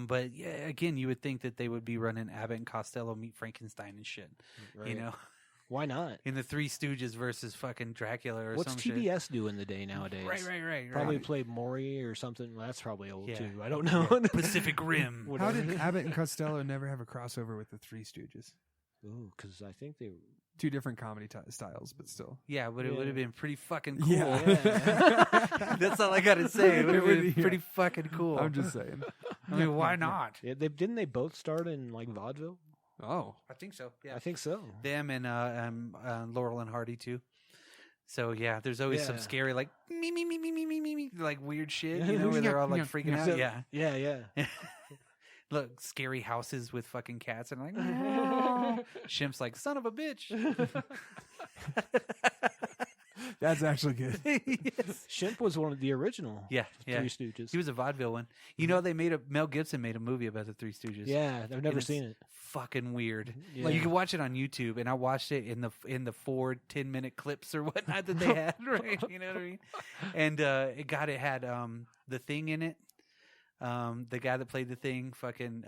But yeah, again, you would think that they would be running Abbott and Costello meet Frankenstein and shit. Right. You know, why not? In the Three Stooges versus fucking Dracula or What's some TBS doing the day nowadays? Right. Probably play Maury or something. Well, that's probably old Yeah. too. I don't know. Pacific Rim. How did Abbott and Costello never have a crossover with the Three Stooges? Ooh, because I think they. Two different comedy styles, but still. Yeah, but it would have been pretty fucking cool. Yeah. That's all I got to say. It would have been pretty fucking cool. I'm just saying. I mean, why not? Yeah, didn't they both start in like vaudeville? Oh, I think so. Yeah, I think so. Them and Laurel and Hardy too. So yeah, there's always some scary like me, like weird shit, you know, where they're all like freaking out. Yeah. Look, scary houses with fucking cats and like Shimp's like, son of a bitch. that's actually good. Yes. Shimp was one of the original. Yeah. Three Stooges. He was a vaudeville one. You know, Mel Gibson made a movie about the Three Stooges. Yeah, I've never seen it. Fucking weird. Yeah. Like you can watch it on YouTube, and I watched it in the 4 10-minute clips or whatnot that they had. Right? You know what I mean? And it had the Thing in it. The guy that played the Thing, fucking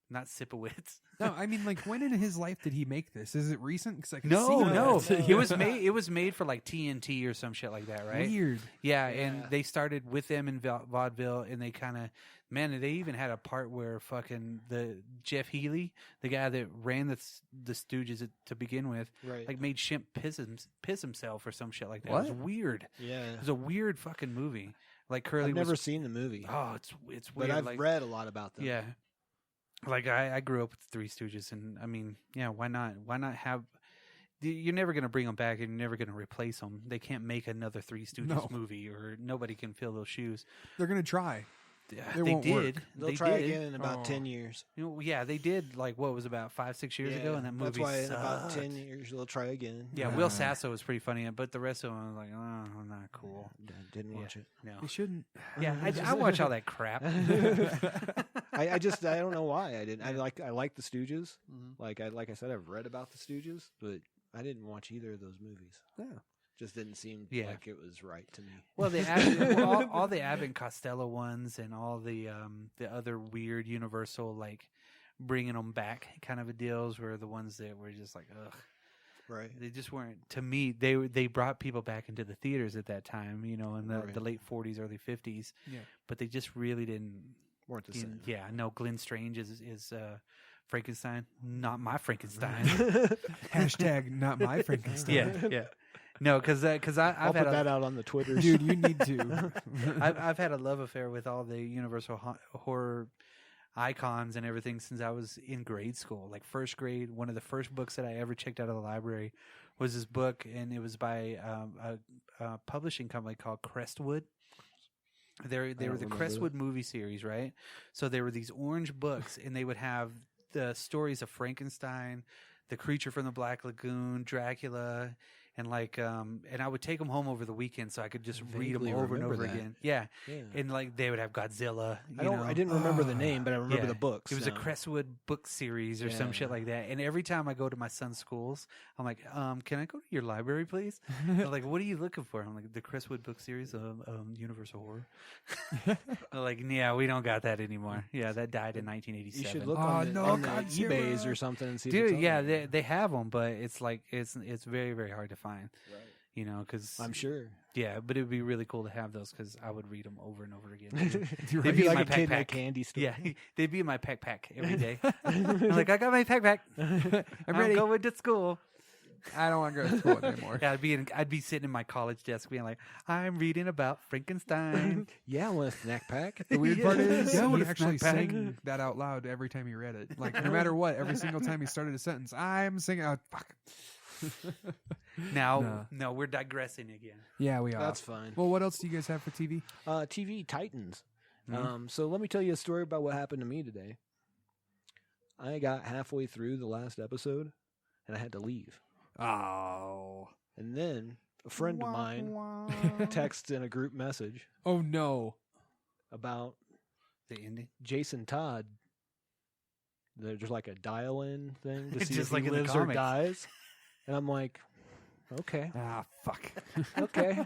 not Sipowicz. No, I mean, like, when in his life did he make this? Is it recent? Because I can No. see that. It was made for like TNT or some shit like that, right? Weird. Yeah, and they started with them in vaudeville, and they kind of, man, they even had a part where fucking the Jeff Healey, the guy that ran the Stooges to begin with, Right. like made Shemp piss himself or some shit like that. What? It was weird. Yeah. It was a weird fucking movie. Like Curly I've never seen the movie. Oh, it's weird. But I've like, read a lot about them. Yeah. Like I grew up with the Three Stooges, and I mean, yeah, why not? Why not have? You're never going to bring them back, and you're never going to replace them. They can't make another Three Stooges movie, or nobody can fill those shoes. They're going to try. They won't did. work. They'll They try did. again in about 10 years. You know, yeah, they did. Like what was about 5-6 years ago, and that movie. That's why in sucked. about 10 years they'll try again. Yeah, Will Sasso was pretty funny, but the rest of them I was like, oh, not cool. Didn't watch it. No. They shouldn't. Yeah, I watch all that crap. I don't know why I didn't. I like the Stooges. Mm-hmm. Like I said, I've read about the Stooges, but I didn't watch either of those movies. Yeah. Just didn't seem like it was right to me. Well, all the Abbott and Costello ones, and all the other weird Universal like bringing them back kind of a deals were the ones that were just like ugh. Right. They just weren't, to me, they brought people back into the theaters at that time, you know, in the late 40s, early 50s. Yeah. But they just really weren't the same. Yeah, no, Glenn Strange is Frankenstein, not my Frankenstein. Hashtag not my Frankenstein. Yeah. No, because I'll put that out on the Twitter. Dude, you need to. I've had a love affair with all the Universal horror icons and everything since I was in grade school, like first grade. One of the first books that I ever checked out of the library was this book, and it was by a publishing company called Crestwood. They were the Crestwood movie series, right? So there were these orange books, and they would have the stories of Frankenstein, the Creature from the Black Lagoon, Dracula, and like and I would take them home over the weekend so I could just read them over and over again. Yeah, and like they would have Godzilla. I didn't remember the name, but I remember the books. It was a Crestwood book series or some shit like that. And every time I go to my son's schools, I'm like, can I go to your library, please? They're like, what are you looking for? I'm like, the Crestwood book series of Universal Horror. They're like, yeah, we don't got that anymore. Yeah, that died in 1987. You should look on the eBays or something and see. Dude, yeah, they have them, but it's like it's very, very hard to find. Right. You know, because I'm sure. Yeah, but it would be really cool to have those because I would read them over and over again. They'd be like a kid in a candy store. Yeah, they'd be in my backpack every day. I'm like, I got my backpack. I'm ready. Going to school. I don't want to go to school anymore. Yeah, I'd be sitting in my college desk being like, I'm reading about Frankenstein. Yeah, I want a snack pack. The weird part is he actually sang that out loud every time he read it. Like, no matter what, every single time he started a sentence, I'm singing out. Fuck. No, we're digressing again. Yeah, we are. That's fine. Well, what else do you guys have for TV? TV Titans. So let me tell you a story about what happened to me today. I got halfway through the last episode, and I had to leave. Oh. And then a friend of mine texts in a group message. Oh, no. About the ending. Jason Todd. There's like a dial-in thing to see just if like he in the lives or comics. dies. And I'm like, okay. Ah, fuck. Okay.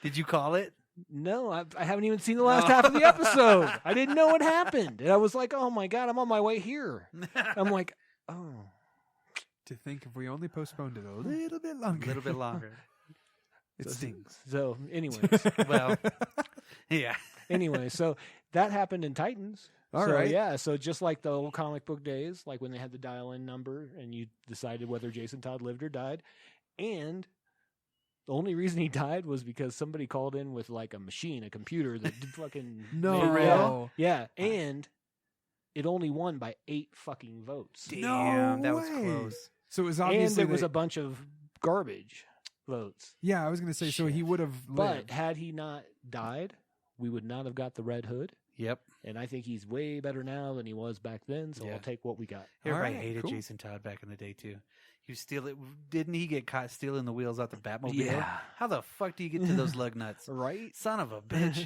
Did you call it? No, I haven't even seen the last half of the episode. I didn't know what happened. And I was like, oh my God, I'm on my way here. I'm like, oh. To think if we only postponed it a little bit longer. A little bit longer. It stings. So, anyways. Well, yeah. Anyway, so that happened in Titans. All so, right. Yeah, so just like the old comic book days, like when they had the dial-in number and you decided whether Jason Todd lived or died. And the only reason he died was because somebody called in with like a machine, a computer that did fucking... No. made- For real? Yeah, and it only won by 8 fucking votes. Damn, that was way. close. So it was And obviously there was a bunch of garbage votes. Yeah, I was going to say, so he would have But lived. had he not died, we would not have got the Red Hood. Yep. And I think he's way better now than he was back then, so Yeah. I'll take what we got. Everybody right, hated cool. Jason Todd back in the day too. You steal it. Didn't he get caught stealing the wheels out the Batmobile? Yeah. How the fuck do you get to those lug nuts? Right? Son of a bitch.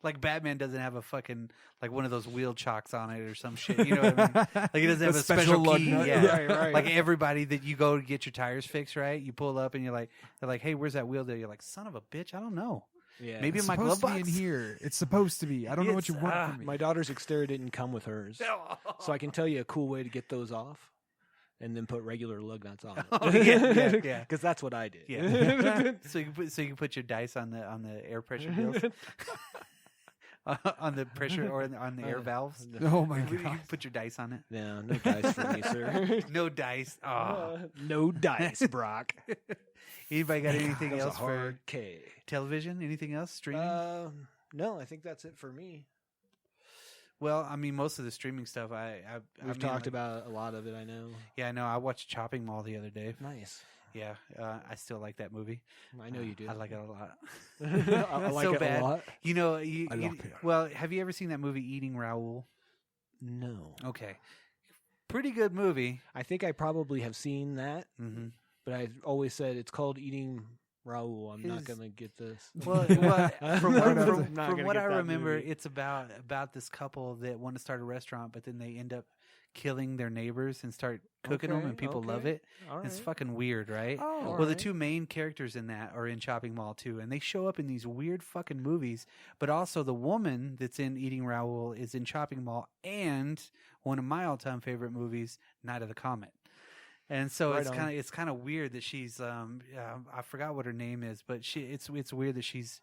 Like Batman doesn't have a fucking like one of those wheel chocks on it or some shit. You know what I mean? Like he doesn't have a special lug key. nut. Yeah. Right. Like everybody that you go to get your tires fixed, right? You pull up and you're like, they're like, hey, where's that wheel there? You're like, son of a bitch, I don't know. Yeah. Maybe It's in my glove supposed to be box. in here. It's supposed to be. I don't know what you It's, want from me. My daughter's Xterra didn't come with hers. So I can tell you a cool way to get those off and then put regular lug nuts on it. Oh, yeah. Because that's what I did. Yeah. so you can put your dice on the air pressure wheels. On the pressure or on the air valves. Oh my You god. put your dice on it. No dice for me, sir. No dice. Oh. No dice, Brock. Anybody got anything That was a else for hard K. television? Anything else streaming? No, I think that's it for me. Well, I mean, most of the streaming stuff We've talked about a lot of it, I know. Yeah, I know. I watched Chopping Mall the other day. Nice. Yeah, I still like that movie. I know you do. I like it a lot. I like so it bad. a lot. You know, I love it. well, have you ever seen that movie Eating Raoul? No. Okay, pretty good movie. I think I probably have seen that, Mm-hmm. but I always said it's called Eating Raoul. I'm not Is- going to get this. Well, from what I remember, it's about this couple that want to start a restaurant, but then they end up killing their neighbors and start cooking them, Okay, and people love okay. it. All It's right. fucking weird, right? Oh, Well, the two main characters in that are in Chopping Mall too, and they show up in these weird fucking movies. But also, the woman that's in Eating Raoul is in Chopping Mall, and one of my all-time favorite movies, Night of the Comet. And so Right on. it's kind of weird that she's I forgot what her name is, but it's weird that she's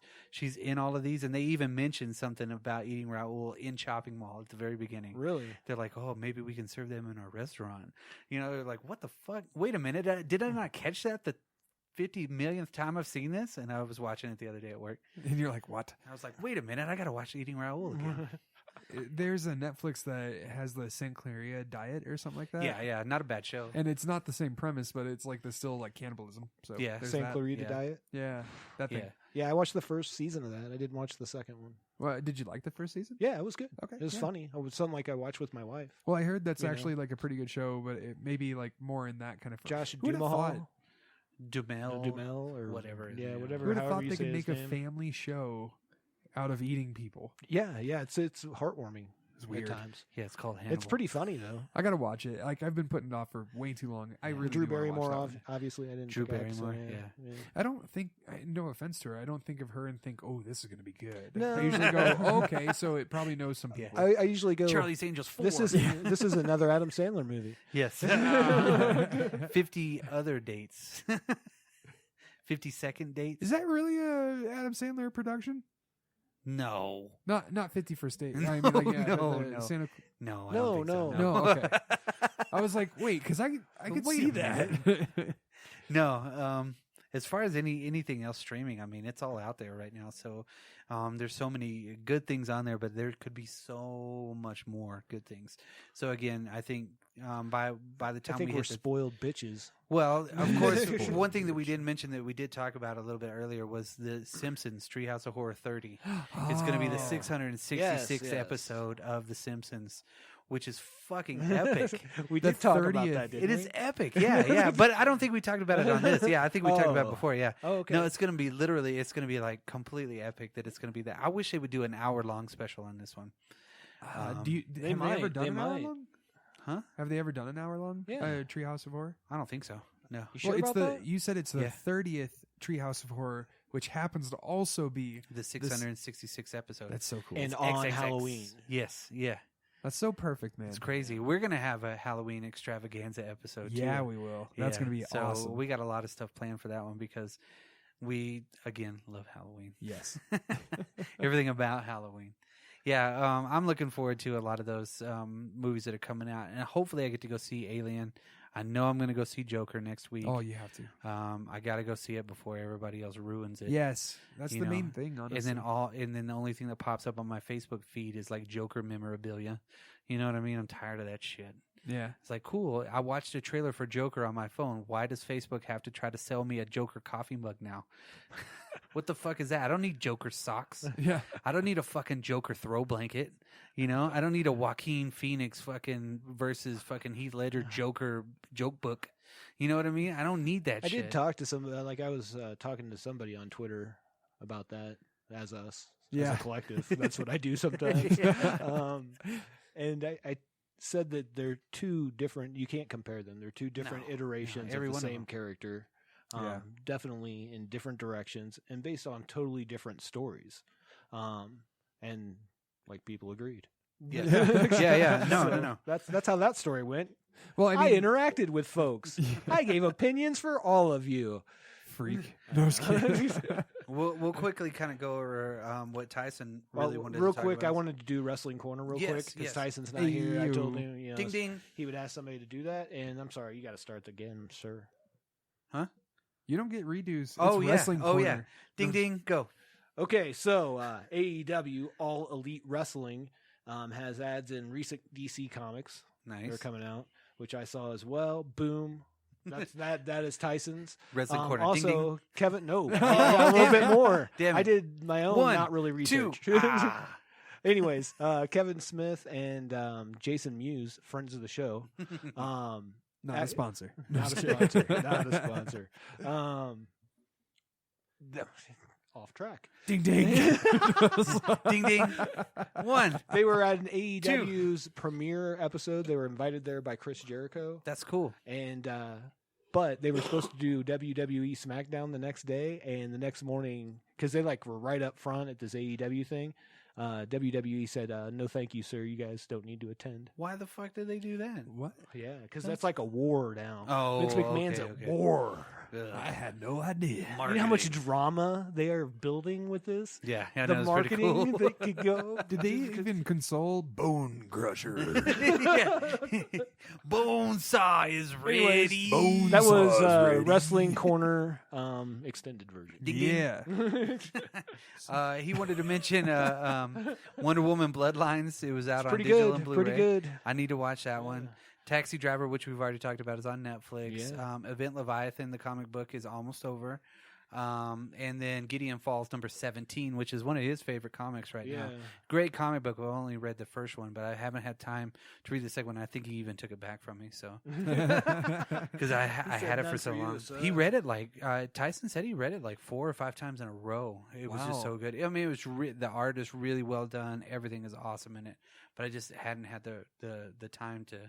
in all of these, and they even mentioned something about Eating Raoul in Chopping Mall at the very beginning. Really? They're like, oh, maybe we can serve them in our restaurant. You know, they're like, what the fuck? Wait a minute, did I not catch that the 50 millionth time I've seen this? And I was watching it the other day at work. And you're like, what? I was like, wait a minute, I got to watch Eating Raoul again. There's a Netflix that has the Sanclaria diet or something like that. Yeah, not a bad show. And it's not the same premise, but it's like still like cannibalism. So Yeah. there's St. that. Clarita yeah. Diet? Yeah, that thing. Yeah. Yeah, I watched the first season of that. I didn't watch the second one. Well, did you like the first season? Yeah, it was good. Okay, It was yeah. funny. It was something like I watched with my wife. Well, I heard that's You know. actually like a pretty good show, but it may be like more in that kind of. Josh Who'd have thought? Dumel. Dumel. or whatever his Yeah, name is. whatever. Who would have however thought you they say could his make a name. family show out of eating people? Yeah, it's heartwarming. It's weird. At times. Yeah, it's called Hannibal. It's pretty funny though. I gotta watch it. Like I've been putting it off for way too long. I really Drew do wanna watch Barrymore, that one. obviously, I didn't. Drew forget, so, Barrymore, yeah. I don't think. No offense to her. I don't think of her and think, "Oh, this is gonna be good." No. I usually go, oh, "Okay, so it probably knows some people." I usually go. Charlie's Angels 4. This is another Adam Sandler movie. Yes. 50 other dates. 52nd dates? Is that really a Adam Sandler production? No. Not 50 First Dates. I mean, No, like, yeah, no, the no. Santa. No, I No, don't think so. No, okay. I was like, wait, because I could Wait see a that. No, as far as anything else streaming, I mean, it's all out there right now. So there's so many good things on there, but there could be so much more good things. So again, I think by the I time think we we're hit the, spoiled bitches. well, of course, one thing that we didn't mention that we did talk about a little bit earlier was the Simpsons Treehouse of Horror 30. It's going to be the 666th Yes. episode of The Simpsons, which is fucking epic. We The did talk about 30th. that, didn't It we? is epic. Yeah. But I don't think we talked about it on this. Yeah, I think we talked about it Oh. before. Yeah. Oh, okay. No, it's going to be it's going to be like completely epic that it's going to be that. I wish they would do an hour-long special on this one. Do you, They have might, they ever done they an hour might. long? Huh? Have they ever done an hour long? Yeah. Treehouse of Horror. I don't think so. No. You sure well, it's about that? you said it's the Yeah. 30th Treehouse of Horror, which happens to also be the 666 episode. That's so cool. And It's on XXX. Halloween. Yes, yeah. That's so perfect, man. It's crazy. We're going to have a Halloween extravaganza episode, Yeah, too. we will. That's Yeah, going to be so awesome. we got a lot of stuff planned for that one because we, again, love Halloween. Yes. Everything about Halloween. Yeah, I'm looking forward to a lot of those movies that are coming out. And hopefully I get to go see Alien. I know I'm going to go see Joker next week. Oh, you have to. I got to go see it before everybody else ruins it. Yes, that's You the know, main thing, honestly. And then the only thing that pops up on my Facebook feed is like Joker memorabilia. You know what I mean? I'm tired of that shit. Yeah. It's like, cool. I watched a trailer for Joker on my phone. Why does Facebook have to try to sell me a Joker coffee mug now? What the fuck is that? I don't need Joker socks. Yeah. I don't need a fucking Joker throw blanket. You know, I don't need a Joaquin Phoenix fucking versus fucking Heath Ledger Joker joke book. You know what I mean? I don't need that I shit. did talk to somebody, like I was talking to somebody on Twitter about that as us, as Yeah. a collective. That's what I do sometimes. Yeah. And I said that they're two different, you can't compare them. They're two different No, iterations every of the one of same them. character. Yeah. Definitely in different directions and based on totally different stories. And like people agreed. Yeah. Yeah. No. That's how that story went. Well, I interacted with folks. I gave opinions for all of you. freak. No, I was kidding. We'll quickly kind of go over what Tyson really wanted real to talk quick, about. I wanted to do Wrestling Corner real Yes, quick because yes. Tyson's not here. I told Ew. him, you know, Ding ding. he would ask somebody to do that, and I'm sorry, you got to start again, sir. You don't get redos. It's Oh yeah. Wrestling Oh yeah. Corner. Ding ding. Go. Okay, so AEW All Elite Wrestling has ads in recent DC comics that are Nice. coming out, which I saw as well. Boom. That is Tyson's. Wrestling corner. Also, Ding ding. Kevin, no, a little bit more. Damn I it. did my own, One, not really Two. research. Ah. Anyways, Kevin Smith and Jason Mewes, friends of the show. Not a sponsor. Not a sponsor. Not a sponsor. Off track. Ding ding. Ding ding. One. They were at an AEW's premiere episode. They were invited there by Chris Jericho, That's cool. and but they were supposed to do WWE SmackDown the next day, and the next morning because they like were right up front at this AEW thing. WWE said, "No, thank you, sir. You guys don't need to attend." Why the fuck did they do that? What? Yeah, because that's like a war now. Oh, Vince McMahon's okay, at okay. war. Ugh. I had no idea. You know how much drama they are building with this? Yeah, yeah, The no, it's pretty marketing cool. that could go. Did they even console Bone Crusher? Yeah. Bone saw is Anyways, ready. Bone That was Saw's ready. Wrestling Corner extended version. Ding, ding. Yeah. He wanted to mention Wonder Woman Bloodlines. It was out on Pretty digital good. and Blu-ray. Pretty good. I need to watch that one. Taxi Driver, which we've already talked about, is on Netflix. Yeah. Event Leviathan, the comic book, is almost over. And then Gideon Falls number 17, which is one of his favorite comics right now. Great comic book. I've only read the first one, but I haven't had time to read the second one. I think he even took it back from me, so because I had it for so long. He read it like Tyson said he read it like 4 or 5 times in a row. It was just Wow. so good. I mean, it was the art is really well done. Everything is awesome in it, but I just hadn't had the time to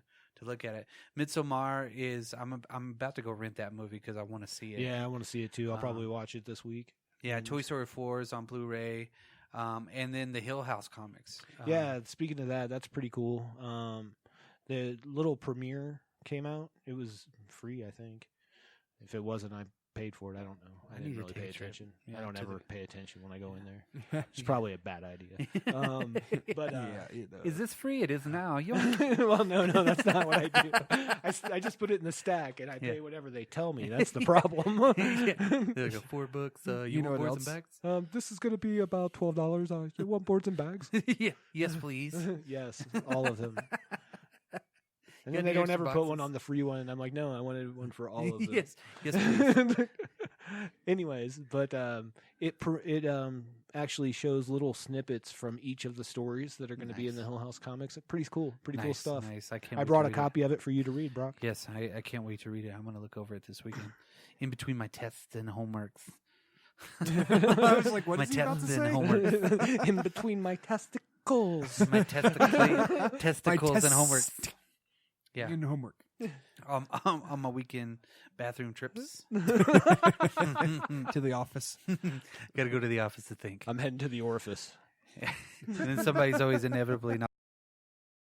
look at it. Midsommar is I'm about to go rent that movie because I want to see it. Yeah, I want to see it too. I'll probably watch it this week. Yeah, Toy Story 4 is on Blu-ray, and then the Hill House comics. Yeah, speaking of that, that's pretty cool. The little premiere came out. It was free, I think. If it wasn't, I paid for it. I don't know. I need didn't to really take pay a trip. attention. Yeah, I don't to ever the- pay attention when I go in there. It's probably a bad idea. But Is this free? It is now. well, no, that's not what I do. I just put it in the stack and I pay whatever they tell me. That's the problem. They're like $4. You know want what boards and bags? This is going to be about $12. You want boards and bags? Yeah. Yes, please. Yes, all of them. And Yeah, then they the don't extra ever put boxes. one on the free one. And I'm like, no, I wanted one for all of them. Yes, please. Anyways, but it actually shows little snippets from each of the stories that are going to be in the Hill House comics. Pretty cool stuff. Nice. I brought a copy of it for you to read, Brock. Yes, I can't wait to read it. I'm going to look over it this weekend, in between my tests and homeworks. I was like, what My is he about to tests and say? homework. In between my testicles. My testicles and homework. Yeah. In homework. On my weekend bathroom trips. To the office. Got to go to the office to think. I'm heading to the orifice. And then somebody's always inevitably not.